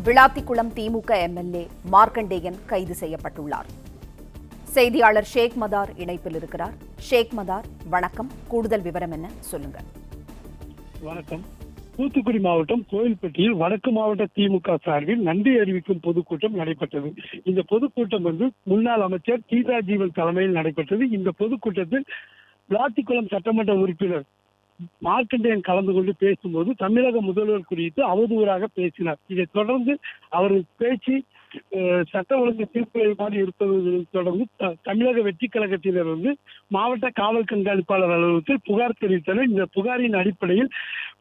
விளாத்திக்குளம் திமுக MLA Markandeyan கைது செய்யப்பட்டுள்ளார். செய்தியாளர் ஷேக் மதார் இணைப்பில் இருக்கிறார். ஷேக் மதார், வணக்கம். கூடுதல் விவரம் என்ன, சொல்லுங்க. வணக்கம். தூத்துக்குடி மாவட்டம் கோயில்பட்டியில் வடக்கு மாவட்ட திமுக சார்பில் நன்றி அறிவிக்கும் பொதுக்கூட்டம் நடைபெற்றது. இந்த பொதுக்கூட்டம் முன்னாள் அமைச்சர் கீதா ஜீவன் தலைமையில் நடைபெற்றது. இந்த பொதுக்கூட்டத்தில் விளாத்திக்குளம் சட்டமன்ற உறுப்பினர் மார்க்கண்டேயன் கலந்து கொண்டு பேசும்போது தமிழக முதல்வர் குறித்து அவதூறாக பேசினார். இதைத் தொடர்ந்து அவரது பேச்சு சட்ட ஒழுங்கு சீர்குலைவாக இருப்பதை தொடர்ந்து தமிழக வெற்றி கழகத்தினர் மாவட்ட காவல் கண்காணிப்பாளர் அலுவலகத்தில் புகார் தெரிவித்தனர். இந்த புகாரின் அடிப்படையில்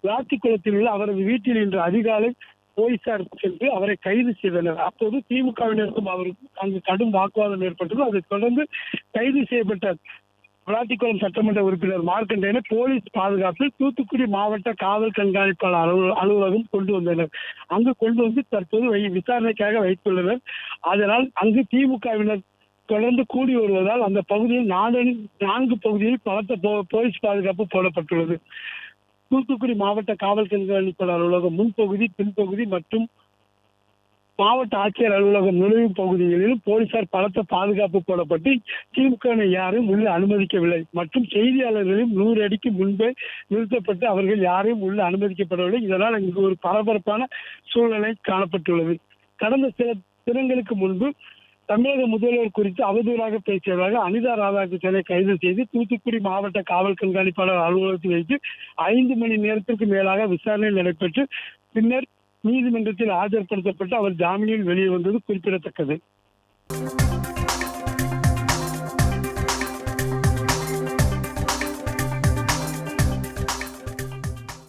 விளாத்திக்குளத்தில் உள்ள அவரது வீட்டில் இன்று அதிகாலை போலீசார் சென்று அவரை கைது செய்தனர். அப்போது திமுகவினருக்கும் அவருக்கும் அங்கு கடும் வாக்குவாதம் ஏற்பட்டது. அதைத் தொடர்ந்து கைது செய்யப்பட்ட விளாத்திக்குளம் சட்டமன்ற உறுப்பினர் மார்க்கண்டேயனை போலீஸ் பாதுகாப்பில் தூத்துக்குடி மாவட்ட காவல் கண்காணிப்பாளர் அலுவலகம் கொண்டு வந்தனர். அங்கு கொண்டு வந்து தற்போது விசாரணைக்காக வைத்துள்ளனர். அதனால் அங்கு திமுகவினர் தொடர்ந்து கூடி வருவதால் அந்த பகுதியில் 4 பகுதியில் பலத்த போலீஸ் பாதுகாப்பு போடப்பட்டுள்ளது. தூத்துக்குடி மாவட்ட காவல் கண்காணிப்பாளர் அலுவலகம் முன்பகுதி, பின்பகுதி மற்றும் மாவட்ட ஆட்சியர் அலுவலகம் நுழைவு பகுதிகளிலும் போலீசார் பலத்த பாதுகாப்பு போடப்பட்டு திமுக யாரும் உள்ள அனுமதிக்கவில்லை மற்றும் செய்தியாளர்களையும் 100 அடிக்கு முன்பே நிறுத்தப்பட்டு அவர்கள் யாரையும் உள்ள அனுமதிக்கப்படவில்லை. இதனால் இங்கு ஒரு பரபரப்பான சூழ்நிலை காணப்பட்டுள்ளது. கடந்த சில தினங்களுக்கு முன்பு தமிழக முதல்வர் குறித்து அவதூறாக பேசியதாக அனிதா ராதாகிருஷ்ணனை கைது செய்து தூத்துக்குடி மாவட்ட காவல் கண்காணிப்பாளர் அலுவலகத்தில் வைத்து 5 மணி நேரத்திற்கு மேலாக விசாரணை நடைபெற்று பின்னர் நீதிமன்றத்தில் ஆஜர்படுத்தப்பட்டு அவர் ஜாமீனில் வெளியே வந்தது குறிப்பிடத்தக்கது.